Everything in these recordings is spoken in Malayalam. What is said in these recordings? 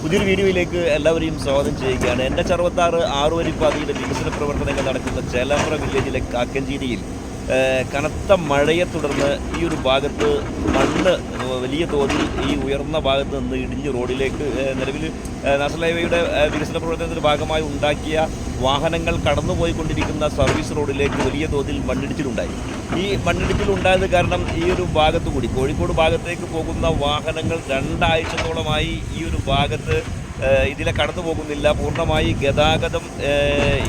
പുതിയൊരു വീഡിയോയിലേക്ക് എല്ലാവരെയും സ്വാഗതം ചെയ്യുകയാണ്. NH66 ആറുവരിപ്പാതയുടെ വികസന പ്രവർത്തനങ്ങൾ നടക്കുന്ന ചേലാമ്പ്ര വില്ലേജിലെ കാക്കഞ്ചേരിയിൽ കനത്ത മഴയെ തുടർന്ന് ഈ ഒരു ഭാഗത്ത് മണ്ണ് വലിയ തോതിൽ ഈ ഉയർന്ന ഭാഗത്ത് നിന്ന് ഇടിഞ്ഞ് റോഡിലേക്ക് നിലവിൽ നാഷണൽ ഹൈവേയുടെ വികസന പ്രവർത്തനത്തിൻ്റെ ഭാഗമായി ഉണ്ടാക്കിയ വാഹനങ്ങൾ കടന്നുപോയിക്കൊണ്ടിരിക്കുന്ന സർവീസ് റോഡിലേക്ക് വലിയ തോതിൽ മണ്ണിടിച്ചിലുണ്ടായി. ഈ മണ്ണിടിച്ചിലുണ്ടായത് കാരണം ഈ ഒരു ഭാഗത്തു കൂടി കോഴിക്കോട് ഭാഗത്തേക്ക് പോകുന്ന വാഹനങ്ങൾ 2 ആഴ്ചത്തോളമായി ഈ ഒരു ഭാഗത്ത് ഇതിലെ കടന്നു പോകുന്നില്ല. പൂർണ്ണമായി ഗതാഗതം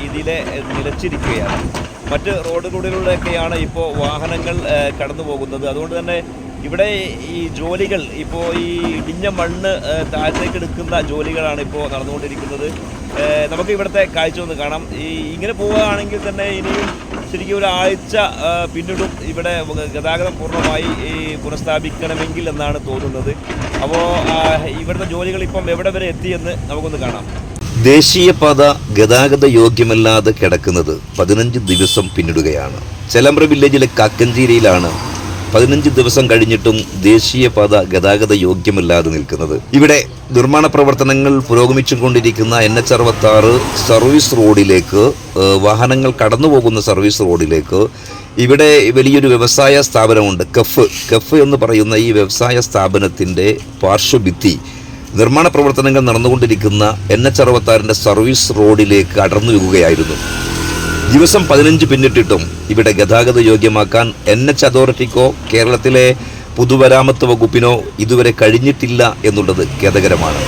ഇതിലെ നിലച്ചിരിക്കുകയാണ്. മറ്റ് റോഡുകളിലൂടെയൊക്കെയാണ് ഇപ്പോൾ വാഹനങ്ങൾ കടന്നു പോകുന്നത്. അതുകൊണ്ട് തന്നെ ഇവിടെ ഈ ജോലികൾ ഇപ്പോൾ ഈ ഇടിഞ്ഞ മണ്ണ് താഴത്തേക്ക് എടുക്കുന്ന ജോലികളാണ് ഇപ്പോൾ നടന്നുകൊണ്ടിരിക്കുന്നത്. നമുക്ക് ഇവിടുത്തെ കാഴ്ച ഒന്ന് കാണാം. ഇങ്ങനെ പോവുകയാണെങ്കിൽ തന്നെ ഇനിയും ശരിക്കും ഒരാഴ്ച പിന്നിടും ഇവിടെ ഗതാഗതം പൂർണ്ണമായി പുനഃസ്ഥാപിക്കണമെങ്കിൽ എന്നാണ് തോന്നുന്നത്. അപ്പോൾ ഇവിടുത്തെ ജോലികൾ ഇപ്പം എവിടെ വരെ എത്തിയെന്ന് നമുക്കൊന്ന് കാണാം. ദേശീയപാത ഗതാഗത യോഗ്യമല്ലാതെ കിടക്കുന്നത് 15 ദിവസം പിന്നിടുകയാണ്. ചേലാമ്പ്ര വില്ലേജിലെ കാക്കഞ്ചേരിയിലാണ് 15 ദിവസം കഴിഞ്ഞിട്ടും ദേശീയപാത ഗതാഗത യോഗ്യമല്ലാതെ നിൽക്കുന്നത്. ഇവിടെ നിർമ്മാണ പ്രവർത്തനങ്ങൾ പുരോഗമിച്ചുകൊണ്ടിരിക്കുന്ന NH66 സർവീസ് റോഡിലേക്ക്, വാഹനങ്ങൾ കടന്നുപോകുന്ന സർവീസ് റോഡിലേക്ക് ഇവിടെ വലിയൊരു വ്യവസായ സ്ഥാപനമുണ്ട്. കഫ് എന്ന് പറയുന്ന ഈ വ്യവസായ സ്ഥാപനത്തിൻ്റെ പാർശ്വഭിത്തി നിർമ്മാണ പ്രവർത്തനങ്ങൾ നടന്നുകൊണ്ടിരിക്കുന്ന NH66 സർവീസ് റോഡിലേക്ക് അടർന്നു വീഴുകയായിരുന്നു. ദിവസം 15 പിന്നിട്ടിട്ടും ഇവിടെ ഗതാഗത യോഗ്യമാക്കാൻ NH അതോറിറ്റിക്കോ കേരളത്തിലെ പൊതുമരാമത്ത് വകുപ്പിനോ ഇതുവരെ കഴിഞ്ഞിട്ടില്ല എന്നുള്ളത് ഖേദകരമാണ്.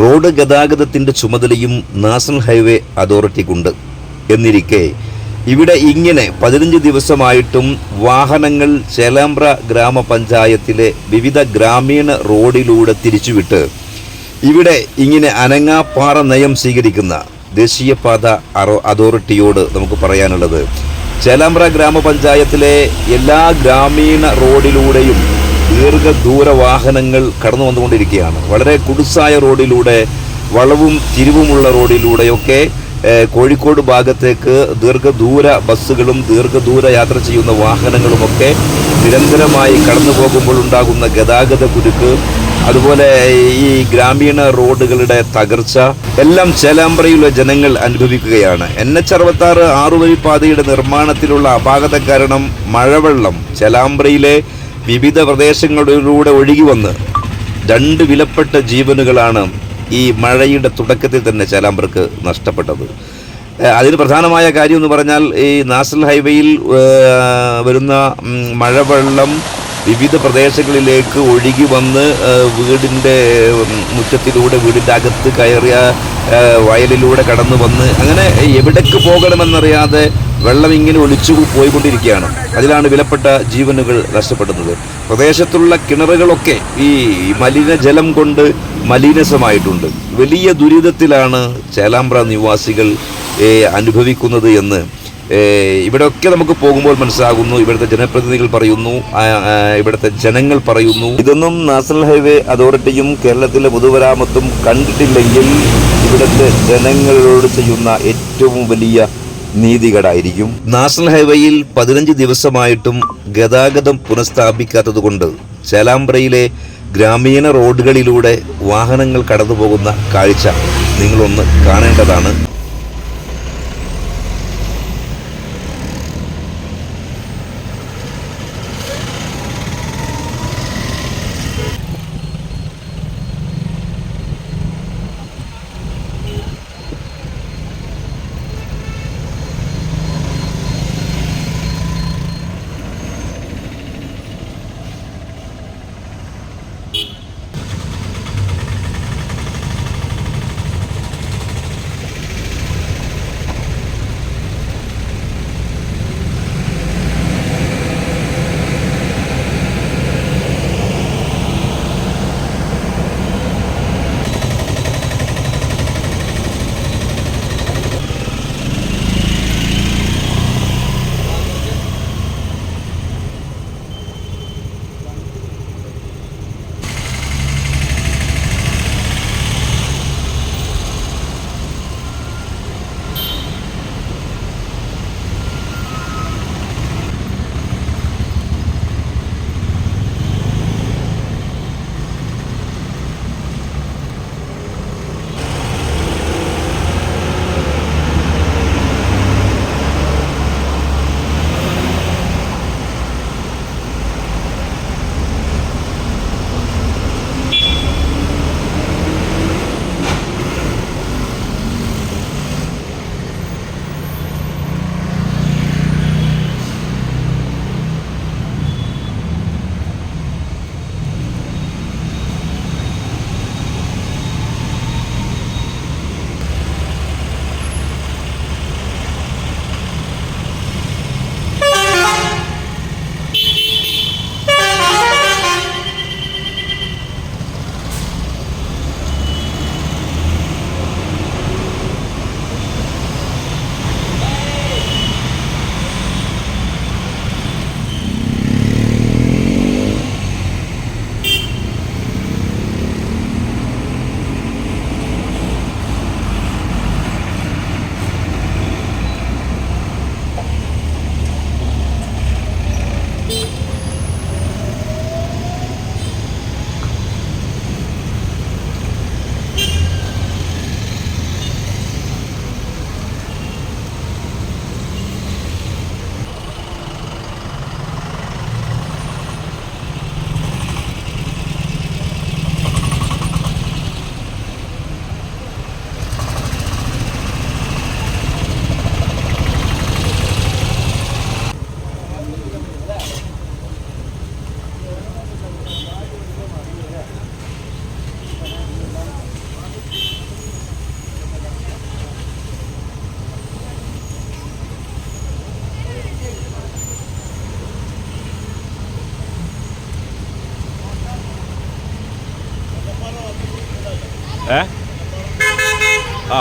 റോഡ് ഗതാഗതത്തിൻ്റെ ചുമതലയും നാഷണൽ ഹൈവേ അതോറിറ്റിക്കുണ്ട് എന്നിരിക്കെ ഇവിടെ ഇങ്ങനെ 15 ദിവസമായിട്ടും വാഹനങ്ങൾ ചേലാമ്പ്ര ഗ്രാമപഞ്ചായത്തിലെ വിവിധ ഗ്രാമീണ റോഡിലൂടെ തിരിച്ചുവിട്ട് ഇവിടെ ഇങ്ങനെ അനങ്ങാപ്പാറ നയം സ്വീകരിക്കുന്ന ദേശീയപാത അതോറിറ്റിയോട് നമുക്ക് പറയാനുള്ളത്, ചേലാമ്പ്ര ഗ്രാമപഞ്ചായത്തിലെ എല്ലാ ഗ്രാമീണ റോഡിലൂടെയും ദീർഘദൂര വാഹനങ്ങൾ കടന്നു വന്നുകൊണ്ടിരിക്കുകയാണ്. വളരെ കുടുസായ റോഡിലൂടെ, വളവും തിരിവുമുള്ള റോഡിലൂടെയൊക്കെ കോഴിക്കോട് ഭാഗത്തേക്ക് ദീർഘദൂര ബസ്സുകളും ദീർഘദൂര യാത്ര ചെയ്യുന്ന വാഹനങ്ങളുമൊക്കെ നിരന്തരമായി കടന്നു പോകുമ്പോൾ ഉണ്ടാകുന്ന ഗതാഗത കുരുക്ക്, അതുപോലെ ഈ ഗ്രാമീണ റോഡുകളുടെ തകർച്ച എല്ലാം ചേലാമ്പ്രയിലെ ജനങ്ങൾ അനുഭവിക്കുകയാണ്. NH66 ആറുവരിപ്പാതയുടെ നിർമ്മാണത്തിലുള്ള അപാകത കാരണം മഴവെള്ളം ചേലാമ്പ്രയിലെ വിവിധ പ്രദേശങ്ങളിലൂടെ ഒഴുകി വന്ന് 2 വിലപ്പെട്ട ജീവനുകളാണ് ഈ മഴയുടെ തുടക്കത്തിൽ തന്നെ ചേലാമ്പ്രക്ക് നഷ്ടപ്പെട്ടത്. അതിന് പ്രധാനമായ കാര്യം എന്ന് പറഞ്ഞാൽ ഈ നാഷണൽ ഹൈവേയിൽ വരുന്ന മഴവെള്ളം വിവിധ പ്രദേശങ്ങളിലേക്ക് ഒഴുകി വന്ന് വീടിൻ്റെ മുറ്റത്തിലൂടെ, വീടിൻ്റെ അകത്ത് കയറിയ വയലിലൂടെ കടന്നു വന്ന് അങ്ങനെ എവിടേക്ക് പോകണമെന്നറിയാതെ വെള്ളം ഇങ്ങനെ ഒലിച്ചു പോയിക്കൊണ്ടിരിക്കുകയാണ്. അതിലാണ് വിലപ്പെട്ട ജീവനുകൾ നഷ്ടപ്പെടുന്നത്. പ്രദേശത്തുള്ള കിണറുകളൊക്കെ ഈ മലിനജലം കൊണ്ട് മലിനസമായിട്ടുണ്ട്. വലിയ ദുരിതത്തിലാണ് ചേലാമ്പ്ര നിവാസികൾ അനുഭവിക്കുന്നത് എന്ന് ഇവിടെയൊക്കെ നമുക്ക് പോകുമ്പോൾ മനസ്സിലാകുന്നു. ഇവിടുത്തെ ജനപ്രതിനിധികൾ പറയുന്നു, ഇവിടുത്തെ ജനങ്ങൾ പറയുന്നു, ഇതൊന്നും നാഷണൽ ഹൈവേ അതോറിറ്റിയും കേരളത്തിലെ പൊതുമരാമത്തും കണ്ടിട്ടില്ലെങ്കിൽ ഇവിടുത്തെ ജനങ്ങളോട് ചെയ്യുന്ന ഏറ്റവും വലിയ നീതികേടായിരിക്കും. നാഷണൽ ഹൈവേയിൽ 15 ദിവസമായിട്ടും ഗതാഗതം പുനഃസ്ഥാപിക്കാത്തതുകൊണ്ട് ചേലാമ്പ്രയിലെ ഗ്രാമീണ റോഡുകളിലൂടെ വാഹനങ്ങൾ കടന്നു പോകുന്ന കാഴ്ച നിങ്ങളൊന്ന് കാണേണ്ടതാണ്. ആ